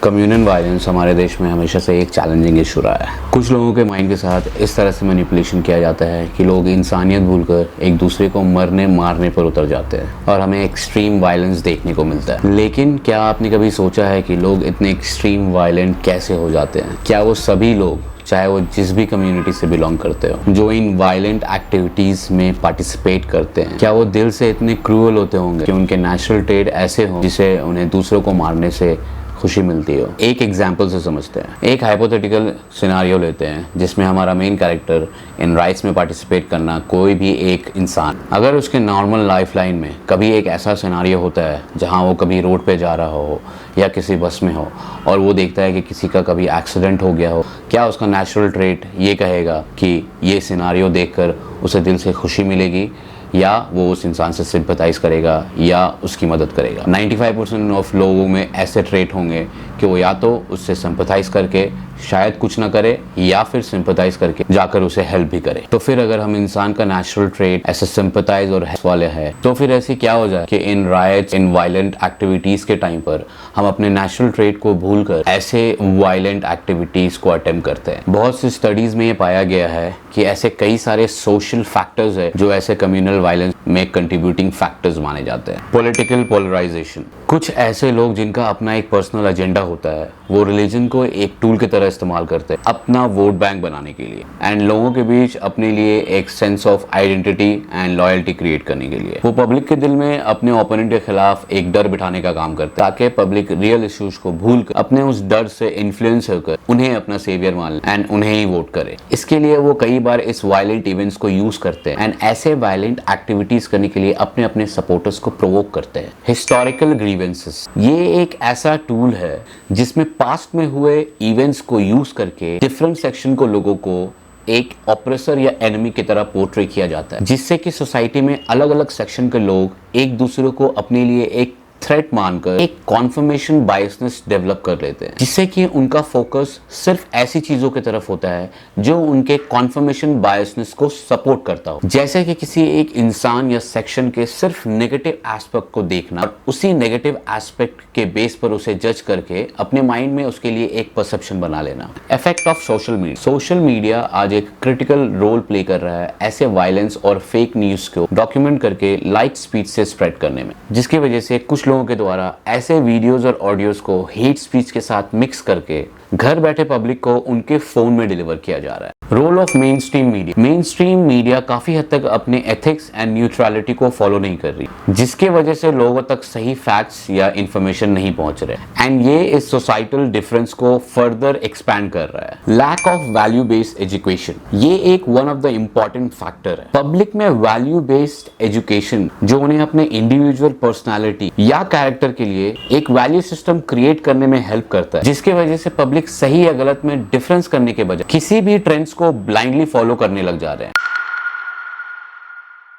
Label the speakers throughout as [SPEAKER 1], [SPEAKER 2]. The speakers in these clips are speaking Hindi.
[SPEAKER 1] कम्युनल वायलेंस हमारे देश में हमेशा से एक चैलेंजिंग इशू रहा है। कुछ लोगों के माइंड के साथ इस तरह से मैनिपुलेशन किया जाता है कि लोग इंसानियत भूलकर एक दूसरे को मरने मारने पर उतर जाते हैं और हमें एक्सट्रीम वायलेंस देखने को मिलता है। लेकिन क्या आपने कभी सोचा है कि लोग इतने एक्सट्रीम वायलेंट कैसे हो जाते हैं? क्या वो सभी लोग, चाहे वो जिस भी कम्युनिटी से बिलोंग करते हो, जो इन वायलेंट एक्टिविटीज में पार्टिसिपेट करते हैं, क्या वो दिल से इतने क्रूअल होते होंगे कि उनके नेचुरल ट्रेड ऐसे हों जिसे उन्हें दूसरों को मारने से खुशी मिलती हो? एक एग्जाम्पल से समझते हैं। एक हाइपोथेटिकल सिनारियो लेते हैं जिसमें हमारा मेन कैरेक्टर इन राइट्स में पार्टिसिपेट करना कोई भी एक इंसान, अगर उसके नॉर्मल लाइफ लाइन में कभी एक ऐसा सिनारियो होता है जहां वो कभी रोड पे जा रहा हो या किसी बस में हो और वो देखता है कि किसी का कभी एक्सीडेंट हो गया हो, क्या उसका नेचुरल ट्रेट ये कहेगा कि ये सिनारियो देखकर उसे दिल से खुशी मिलेगी या वो उस इंसान से सिंपैथाइज करेगा या उसकी मदद करेगा? 95% ऑफ लोगों में ऐसे ट्रेट होंगे कि वो या तो उससे सिंपैथाइज करके शायद कुछ ना करे या फिर सिंपैथाइज करके जाकर उसे हेल्प भी करे। तो फिर अगर हम इंसान का नेचुरल ट्रेट ऐसे सिंपैथाइज और हेल्प वाले है, तो फिर ऐसी क्या हो जाए कि इन राइट्स, इन वायलेंट एक्टिविटीज के टाइम पर हम अपने नेचुरल ट्रेट को भूलकर ऐसे वायलेंट एक्टिविटीज को अटेम्प्ट करते हैं। बहुत सी स्टडीज में ये पाया गया है कि ऐसे कई सारे सोशल फैक्टर्स है जो ऐसे कम्युनल वायलेंस में कंट्रीब्यूटिंग फैक्टर्स माने जाते हैं। पॉलिटिकल पोलराइजेशन, कुछ ऐसे लोग जिनका अपना एक पर्सनल एजेंडा होता है, वो रिलीजन को एक टूल की तरह इस्तेमाल करते हैं अपना वोट बैंक बनाने के लिए एंड लोगों के बीच अपने लिए एक sense of identity and loyalty create करने के लिए वो पब्लिक के दिल में अपने ओपोनेंट के खिलाफ एक डर बिठाने का काम करते हैं ताकि पब्लिक रियल इश्यूज को भूलकर अपने उस डर से इन्फ्लुएंस होकर उन्हें अपना सेवियर मान ले एंड उन्हें ही वोट करे। इसके लिए वो कई बार इस वायलेंट इवेंट्स को यूज करते हैं एंड ऐसे वायलेंट एक्टिविटीज करने के लिए अपने अपने सपोर्टर्स को प्रोवोक करते हैं। हिस्टोरिकल ग्रीवेंसेस, ये एक ऐसा टूल है जिसमें पास्ट में हुए इवेंट्स को यूज करके डिफरेंट सेक्शन को लोगों को एक ऑपरेसर या एनिमी की तरह पोर्ट्रे किया जाता है, जिससे कि सोसाइटी में अलग अलग सेक्शन के लोग एक दूसरे को अपने लिए एक थ्रेट मानकर एक कॉन्फर्मेशन बायसनेस डेवलप कर लेते हैं, जिससे कि उनका फोकस सिर्फ ऐसी चीजों की तरफ होता है जो उनके कॉन्फर्मेशन बायसनेस को सपोर्ट करता हो। जैसे कि किसी एक इंसान या सेक्शन के सिर्फ नेगेटिव एस्पेक्ट को देखना और उसी नेगेटिव एस्पेक्ट के बेस पर उसे जज करके अपने माइंड में उसके लिए एक परसेप्शन बना लेना। Effect of social media, social media आज एक क्रिटिकल रोल प्ले कर रहा है ऐसे वायलेंस और फेक न्यूज को डॉक्यूमेंट करके लाइट स्पीड से स्प्रेड करने में, जिसकी वजह से कुछ लोगों के द्वारा ऐसे वीडियोस और ऑडियोज को हेट स्पीच के साथ मिक्स करके घर बैठे पब्लिक को उनके फोन में डिलीवर किया जा रहा है। Role of main stream media, main stream media काफी हद तक अपने एथिक्स एंड न्यूट्रलिटी को फॉलो नहीं कर रही, जिसके वजह से लोगों तक सही फैक्ट्स या इंफॉर्मेशन नहीं पहुंच रहे एंड ये इस सोसाइटल डिफरेंस को फर्दर एक्सपैंड कर रहा है। Lack of value based education, ये एक one of the important factor है। पब्लिक में वैल्यू बेस्ड एजुकेशन जो उन्हें अपने इंडिविजुअल पर्सनैलिटी या कैरेक्टर के लिए एक वैल्यू सिस्टम क्रिएट करने में हेल्प करता है, जिसके वजह से पब्लिक सही या गलत में डिफरेंस करने के बजाय किसी भी ट्रेंड्स को ब्लाइंडली फॉलो करने लग जा रहे हैं।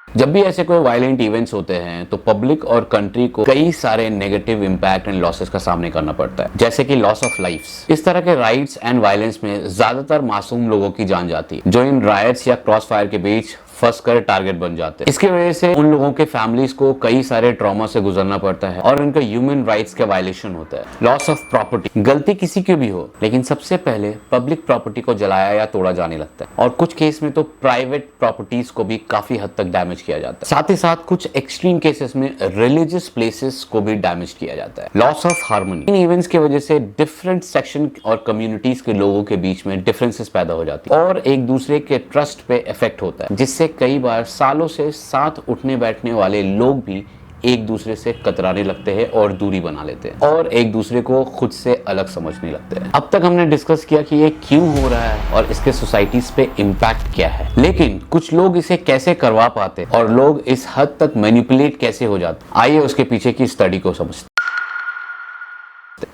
[SPEAKER 1] जब भी ऐसे कोई वायलेंट इवेंट्स होते हैं तो पब्लिक और कंट्री को कई सारे नेगेटिव इंपैक्ट एंड लॉसेस का सामना करना पड़ता है, जैसे कि लॉस ऑफ लाइफ्स। इस तरह के राइट्स एंड वायलेंस में ज्यादातर मासूम लोगों की जान जाती है जो इन राइट्स या क्रॉस फायर के बीच फंस कर टारगेट बन जाते हैं। इसकी वजह से उन लोगों के फैमिलीज को कई सारे ट्रॉमा से गुजरना पड़ता है और उनका ह्यूमन राइट्स का वायलेशन होता है। लॉस ऑफ प्रॉपर्टी, गलती किसी की भी हो लेकिन सबसे पहले पब्लिक प्रॉपर्टी को जलाया या तोड़ा जाने लगता है और कुछ केस में तो प्राइवेट प्रॉपर्टीज को भी काफी हद तक डैमेज किया जाता है। साथ ही साथ कुछ एक्सट्रीम केसेस में रिलीजियस प्लेसेस को भी डैमेज किया जाता है। Loss of harmony, in events की वजह से डिफरेंट सेक्शन और कम्युनिटीज के लोगों के बीच में डिफरेंसेस पैदा हो जाती है और एक दूसरे के ट्रस्ट पे इफेक्ट होता है, जिससे कई बार सालों से साथ उठने बैठने वाले लोग भी एक दूसरे से कतराने लगते हैं और दूरी बना लेते हैं और एक दूसरे को खुद से अलग समझने लगते हैं। अब तक हमने डिस्कस किया कि ये क्यों हो रहा है और इसके सोसाइटीज पे इम्पैक्ट क्या है, लेकिन कुछ लोग इसे कैसे करवा पाते और लोग इस हद तक मैनिपुलेट कैसे हो जाते, आइए उसके पीछे की स्टडी को समझते।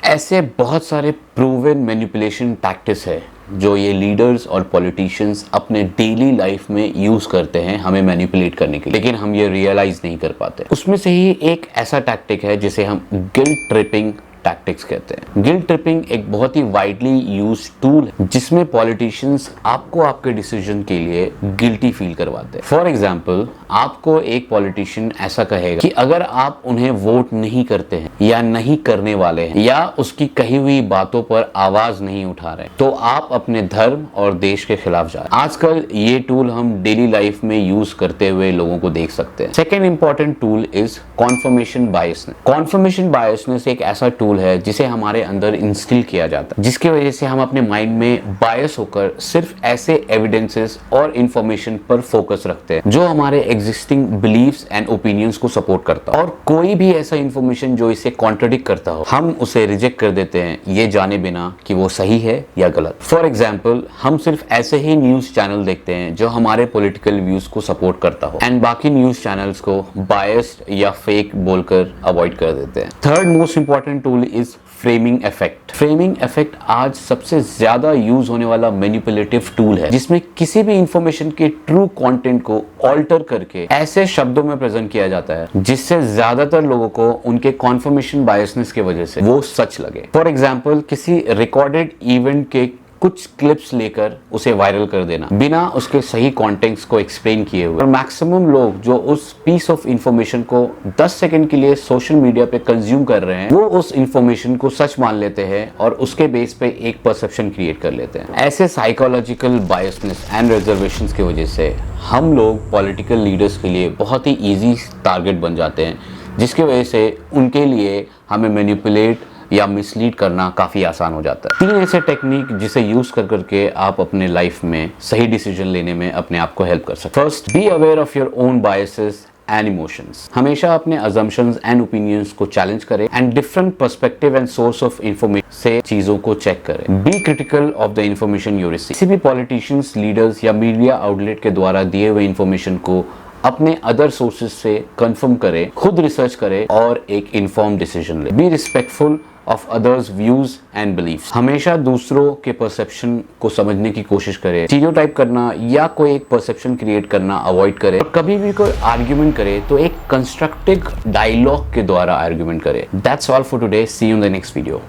[SPEAKER 1] ऐसे बहुत सारे प्रूवन मैनिपुलेशन टैक्टिक्स है जो ये लीडर्स और पॉलिटिशियंस अपने डेली लाइफ में यूज करते हैं हमें मैनिपुलेट करने के लिए, लेकिन हम ये रियलाइज नहीं कर पाते। उसमें से ही एक ऐसा टैक्टिक है जिसे हम गिल्ट ट्रिपिंग टैक्टिक्स कहते हैं। गिल्ट ट्रिपिंग एक बहुत ही वाइडली यूज्ड टूल है जिसमें पॉलिटिशियंस आपको आपके डिसीजन के लिए गिल्टी फील करवाते हैं। फॉर एग्जाम्पल, आपको एक पॉलिटिशियन ऐसा कहेगा कि अगर आप उन्हें वोट नहीं करते हैं या नहीं करने वाले हैं या उसकी कही हुई बातों पर आवाज नहीं उठा रहे तो आप अपने धर्म और देश के खिलाफ जा रहे हैं। आजकल ये टूल हम डेली लाइफ में यूज करते हुए लोगों को देख सकते हैं। Second important tool is conformation biasness. Conformation biasness एक ऐसा टूल है जिसे हमारे अंदर इंस्टिल किया जाता है, जिसकी वजह से हम अपने माइंड में बायस होकर सिर्फ ऐसे एविडेंसेस और इंफॉर्मेशन पर फोकस रखते हैं जो हमारे एग्जिस्टिंग बिलीव्स एंड ओपिनियंस को सपोर्ट करता है, और कोई भी ऐसा इंफॉर्मेशन जो इसे कॉन्ट्रडिक्ट करता हो हम उसे रिजेक्ट कर देते हैं, ये जाने बिना कि वो सही है या गलत। फॉर एग्जाम्पल, हम सिर्फ ऐसे ही न्यूज चैनल देखते हैं जो हमारे पॉलिटिकल व्यूज को सपोर्ट करता हो एंड बाकी न्यूज चैनल्स को बायस्ड या फेक बोलकर अवॉइड कर देते हैं। Third most important tool is framing effect. Framing effect आज सबसे ज्यादा यूज होने वाला मैनिपुलेटिव टूल है जिसमें किसी भी इंफॉर्मेशन के ट्रू कंटेंट को ऑल्टर करके ऐसे शब्दों में प्रेजेंट किया जाता है जिससे ज्यादातर लोगों को उनके कॉन्फर्मेशन बायसनेस की वजह से वो सच लगे। फॉर एग्जाम्पल, किसी रिकॉर्डेड इवेंट के कुछ क्लिप्स लेकर उसे वायरल कर देना बिना उसके सही कॉन्टेक्स्ट को एक्सप्लेन किए हुए, और मैक्सिमम लोग जो उस पीस ऑफ इंफॉर्मेशन को 10 सेकंड के लिए सोशल मीडिया पे कंज्यूम कर रहे हैं वो उस इंफॉर्मेशन को सच मान लेते हैं और उसके बेस पे एक परसेप्शन क्रिएट कर लेते हैं। ऐसे साइकोलॉजिकल बायसनेस एंड रिजर्वेशंस की वजह से हम लोग पॉलिटिकल लीडर्स के लिए बहुत ही ईजी टारगेट बन जाते हैं, जिसकी वजह से उनके लिए हमें मैनिपुलेट या मिसलीड करना काफी आसान हो जाता है। 3 ऐसे टेक्निक जिसे यूज कर करके आप अपने लाइफ में सही डिसीजन लेने में अपने आप को हेल्प कर सकते हैं। First, be aware of your own biases and emotions. हमेशा अपने अजम्पशंस एंड ओपिनियंस को चैलेंज करें and different perspective and source of information से चीजों को चेक करें। B critical of the information you receive. किसी भी पॉलिटिशियंस, लीडर्स या मीडिया आउटलेट के द्वारा दिए हुए इंफॉर्मेशन को अपने अदर सोर्सेज से कंफर्म करें, खुद रिसर्च करें और एक इन्फॉर्म डिसीजन लें। Be respectful of others views and beliefs. हमेशा दूसरों के परसेप्शन को समझने की कोशिश करें। स्टीरियोटाइप करना या कोई एक परसेप्शन क्रिएट करना अवॉइड करें, और कभी भी कोई आर्ग्यूमेंट करे तो एक कंस्ट्रक्टिव डायलॉग के द्वारा आर्ग्यूमेंट करें। That's all for today. See you in the next video.